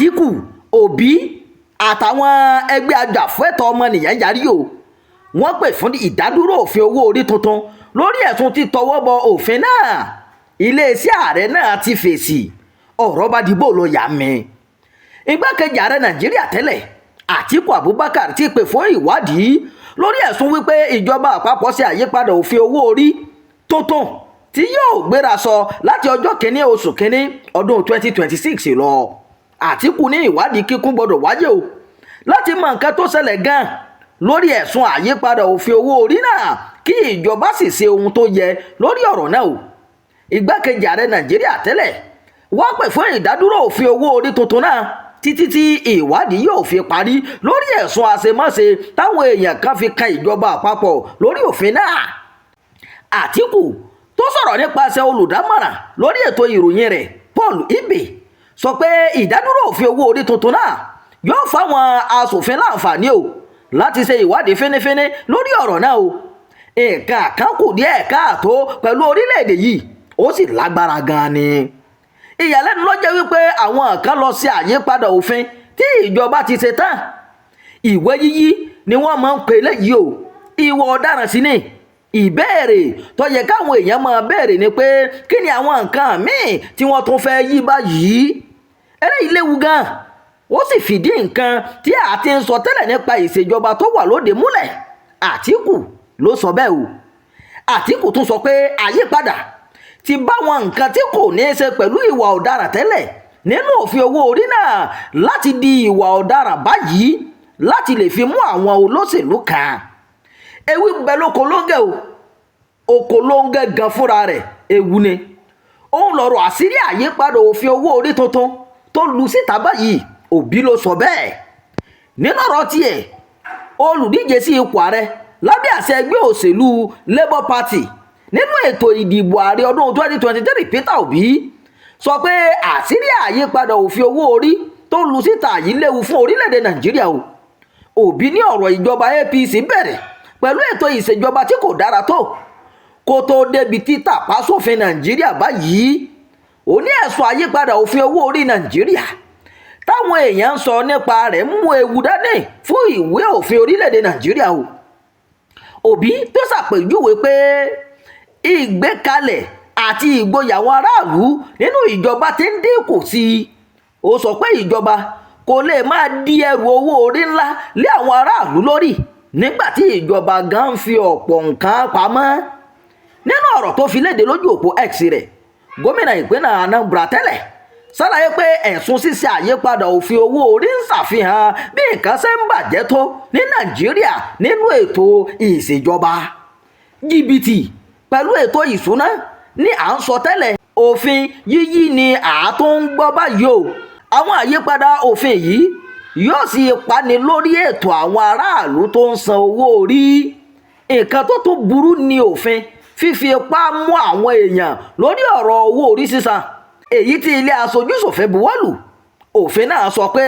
Àtíkù, Òbí àtàwọn ẹgbẹ́ ajàfẹ́tọ̀ọ́ ọmọnìyàn yarí o. Wọ́n pè fún ìdádúró òfin owó orí tuntun lórí ẹ̀sùn títọwọ́ bọ òfin náà. Iléeṣẹ́ ààrẹ náà ti fèsì, ọ̀rọ̀ bá dìbò ló yà mí. Igbákejì ààrẹ Nàìjíríà tẹ́lẹ̀ Àtíkù Abubakar ti pè fún ìwádìí lórí ẹ̀sùn wípé ìjọba àpapọ̀ ṣe àyípadà òfin owó orí tuntun tí yóò gbéra sọ láti ọjọ́ kìíní oṣù kìíní ọdún 2026 lọ. Àtíkù ní ìwádìí kíkún gbọdọ̀ wáyé o láti mọ nǹkan tó ṣẹlẹ̀ gan lórí ẹ̀sùn àyípadà òfin owó orí náà kí ìjọba sì ṣe ohun tó yẹ lórí ọ̀rọ̀ náà o. Igbákejì ààrẹ Nàìjíríà tẹ́lẹ̀ wọ́n pè fún ìdádúró òfin owó orí tuntun náà títí tí ìwádìí yóò fi parí lórí ẹ̀sùn àṣemáṣe táwọn èèyàn kan fi kan ìjọba àpapọ̀ lórí òfin náà. Àtíkù tó sọ̀rọ̀ nípasẹ̀ olùdámọ̀ràn lórí ètò ìròyìn rẹ̀ Paul Ibe sọ pé ìdádúró òfin owó orí tuntun náà yóò fáwọn aṣòfin láǹfààní o láti ṣe ìwádìí fínífíní lórí ọ̀rọ̀ náà o. Nǹkan kan kù díẹ̀ káàtó pẹ̀lú orílẹ̀-èdè yìí ó sì lágbára gan-an ni. Ìyàlẹ́nu ló jẹ́ wípé àwọn kan lọ sí àyípadà òfin tí ìjọba ti ṣe tán. Ìwé yíyí ni wọ́n máa ń pè léyìí o. Ìwà ọ̀daràn sí ni. Ìbéèrè tó yẹ káwọn èèyàn máa béèrè ni pé kí ni àwọn nǹkan míì tí wọ́n tún fẹ́ yí báyìí. Eléyìí léwu gan-an ó sì fìdí nǹkan tí a ti ń sọ tẹ́lẹ̀ nípa ìṣèjọba tó wà lóde múlẹ̀. Àtíkù ló sọ bẹ́ẹ̀ o. Àtíkù tún sọ pé àyípadà ti bá wọn nǹkan tí kò ní í ṣe pẹ̀lú ìwà ọ̀daràn tẹ́lẹ̀ nínú òfin owó orí náà láti di ìwà ọ̀daràn báyìí láti lè fi mú àwọn olóṣèlú kan. Ewu bẹ lóko lóńgẹ o, oko lóńgẹ gan fúnra rẹ̀ ewu ni. Òun lọ̀rọ̀ àṣírí àyípadà òfin owó orí tuntun tó lu síta báyìí. Òbí ló sọ bẹ́ẹ̀. Nínú ọ̀rọ̀ tiẹ̀, olùdíje sí ipò ààrẹ lábẹ́ àṣẹ ẹgbẹ́ òṣèlú Labour Party nínú ètò ìdìbò ààrẹ ọdún 2023 Peter Obi sọ pé àṣírí àyípadà òfin owó orí tó lu síta yìí léwu fún orílẹ̀-èdè Nàìjíríà o. Obi ní ọ̀rọ̀ ìjọba APC bẹ̀rẹ̀ pẹ̀lú ètò ìṣèjọba tí kò dára tó kó tó débi títà pásófin Nàìjíríà báyìí. Ó ní ẹ̀sùn àyípadà òfin owó orí Nàìjíríà táwọn èèyàn ń sọ nípa rẹ̀ mú ewu dání fún ìwé òfin orílẹ̀-èdè Nàìjíríà o. Obi tó ṣàpèjúwe pé ìgbékalẹ̀ àti ìgboyà àwọn aráàlú nínú ìjọba tí ń dínkù sí i. Ó sọ pé ìjọba kò lè máa di ẹrù owó orí ńlá lé àwọn aráàlú lórí nígbà tí ìjọba gan ń fi ọ̀pọ̀ nǹkan pamọ́. Nínú ọ̀rọ̀ tó fi léde lójú òpó X rẹ̀, gómìnà ìpínlẹ̀ Anambra tẹ́lẹ̀ ṣàlàyé pé ẹ̀sùn ṣíṣe àyípadà òfin owó orí ń ṣàfihàn bí nǹkan ṣe ń bàjẹ́ tó ní Nàìjíríà nínú ètò ìṣèjọba. Jìbìtì pẹ̀lú ètò ìṣúná ní à ń sọ tẹ́lẹ̀ òfin yíyí ni àátún ń gbọ́ báyìí o. Àwọn àyípadà òfin yìí yóò sì pani lórí ètò àwọn aráàlú tó ń san owó orí. Nǹkan tó tún burú ni òfin fífi ipá mú àwọn èèyàn lórí ọ̀rọ̀ owó orí sísan, èyí tí ilé aṣojú-ṣòfin buwọ́lù. Òfin náà sọ pé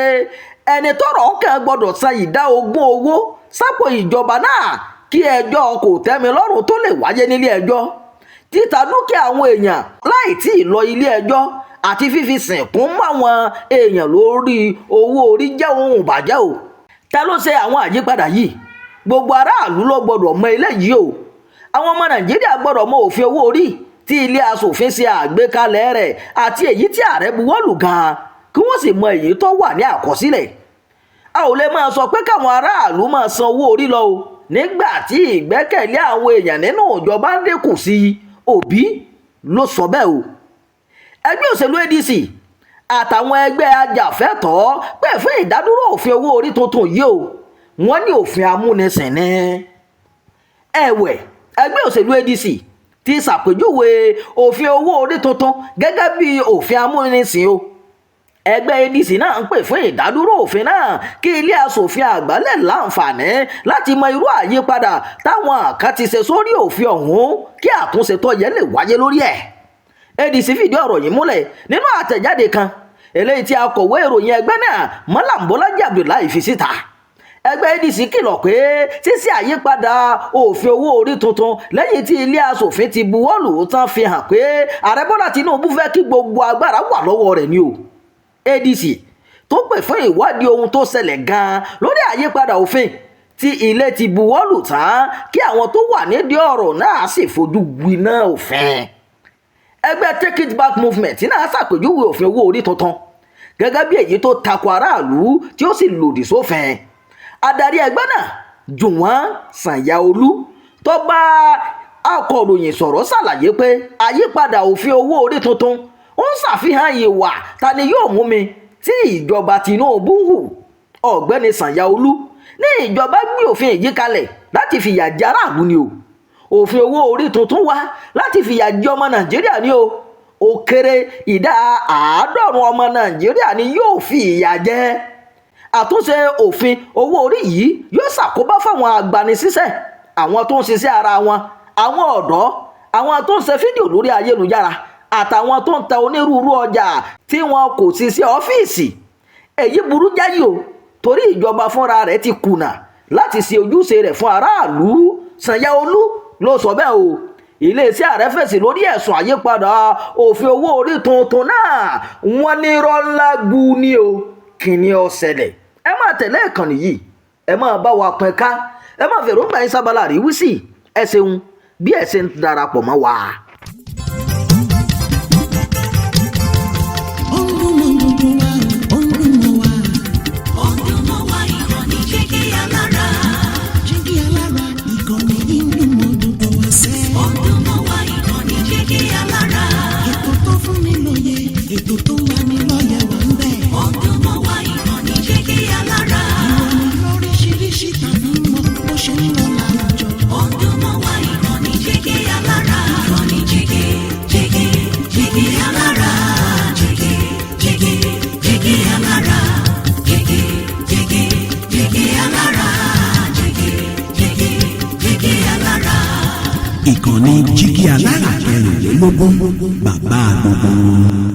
ẹni tọ́rọ̀ kàn gbọ́dọ̀ san ìdá ogún owó sápò ìjọba náà kí ẹjọ́ kò tẹ́mi lọ́rùn tó lè wáyé nílé ẹjọ́. Títa dúkìá àwọn èèyàn láì tí ì lọ ilé ẹjọ́ àti fífi sìnkún máwọn èèyàn lórí owó orí jẹ́ ohun ìbàjẹ́ o. Ta ló ṣe àwọn àyípadà yìí? Gbogbo aráàlú ló gbọ́dọ̀ mọ eléyìí o. Àwọn ọmọ Nàìjíríà gbọ́dọ̀ mọ òfin owó orí tí ilé aṣòfin ṣe àgbékalẹ̀ rẹ̀ àti èyí tí ààrẹ buwọ́lù gan-an kí wọ́n sì mọ èyí tó wà ní àkọsílẹ̀. A ò lè máa sọ pé káwọn aráàlú máa san owó orí lọ o nígbà tí ìgbẹ́kẹ̀lé àwọn èèyàn nínú ìjọba ń dínkù sí i. Òbí ló sọ bẹ́ẹ̀ o. Ẹgbẹ́ òṣèlú ADC àtàwọn ẹgbẹ́ ajàfẹ́tọ̀ọ́ pè fún ìdádúró òfin owó orí tuntun yìí o. Wọ́n ní òfin amúnisìn ni. Ẹ̀wẹ̀, ẹgbẹ́ òṣèlú ADC ti ṣàpèjúwe òfin owó orí tuntun gẹ́gẹ́ bí òfin amúnisìn o. Ẹgbẹ́ ADC náà ń pè fún ìdádúró òfin náà kí ilé aṣòfin àgbà lè láǹfààní láti mọ irú àyípadà táwọn kan ti ṣe sórí òfin ọ̀hún kí àtúnṣe tó yẹ lè wáyé lórí ẹ̀. ADC fìdí ọ̀rọ̀ yìí múlẹ̀ nínú àtẹ̀jáde kan eléyìí tí akọ̀wé ìròyìn ẹgbẹ́ náà Malam Bọ́lájí Abdullahi fi síta. Ẹgbẹ́ ADC kìlọ̀ pé ṣíṣe àyípadà òfin owó orí tuntun lẹ́yìn tí ilé aṣòfin ti buwọ́lù tán fi hàn pé ààrẹ Bọ́lá Tinubu fẹ́ kí gbogbo agbára wà lọ́wọ́ rẹ̀ ni o. ADC tó pè fún ìwádìí ohun tó ṣẹlẹ̀ gan-an lórí àyípadà òfin tí ilé ti buwọ́lù tán kí àwọn tó wà nídìí ọ̀rọ̀ náà sì fojú gbiná òfin. ẹgbẹ́ Take It Back Movement náà ṣàpèjúwe òfin owó orí tuntun gẹ́gẹ́ bí èyí tó tako aráàlú tí ó sì lòdì sófin. adarí ẹgbẹ́ náà Jùwọ́n Sànyàolú tó bá akọ̀ròyìn sọ̀rọ̀ ṣàlàyé pé àyípadà òfin owó orí tuntun ó ń ṣàfihàn ìwà ta ni yóò mú mi tí ìjọba Tinubu hù. ọ̀gbẹ́ni Sànyàolú ní ìjọba gbé òfin èyí kalẹ̀ láti fìyà jẹ aráàlú ni o. òfin owó orí tuntun wá láti fìyà jẹ ọmọ Nàìjíríà ni o. ó kéré ìdá 90 ọmọ Nàìjíríà ni yóò fi ìyà jẹ. àtúnṣe òfin owó orí yìí yóò ṣàkóbá fáwọn agbanisíṣẹ́, àwọn tó ń ṣiṣẹ́ ara wọn, àwọn ọ̀dọ́, àwọn tó ń ṣe fídíò lórí ayélujára àtàwọn tó ń ta onírúurú ọjà tí wọn kò sí sí ọ́fíìsì. èyí burú jáyì o, torí ìjọba fúnra rẹ̀ ti kùnà láti ṣe ojúṣe rẹ̀ fún aráàlú. Sànyàolú ló sọ bẹ́ẹ̀ o. iléeṣẹ́ ààrẹ fèsì lórí ẹ̀sùn àyípadà òfin owó orí tuntun náà, wọ́n ní irọ́ ńlá gbu ni o. kí ni ó ṣẹlẹ̀? ẹ máa tẹ̀lé ìkànnì yìí, ẹ máa bá wa pín ká, ẹ máa fèròǹgbà yín sábàlá rí wí sí. ẹ ṣeun bí ẹ ṣe ń darapọ̀ mọ́ wa. ètò tó wà ní lọ́yẹ̀ wà ń bẹ̀. ọdún mọ́ wá ìkànnì Jígí Alára. ìròyìn lóríṣiríṣi tàbí mọ́ bó ṣe ń lọ láwùjọ. ọdún mọ́ wá ìkànnì Jígí Alára. ìkànnì Jígí Alára. Jígí Alára. Jígí Alára. Jígí Alára. ìkànnì Jígí Alára 24 bàbá gbogbo.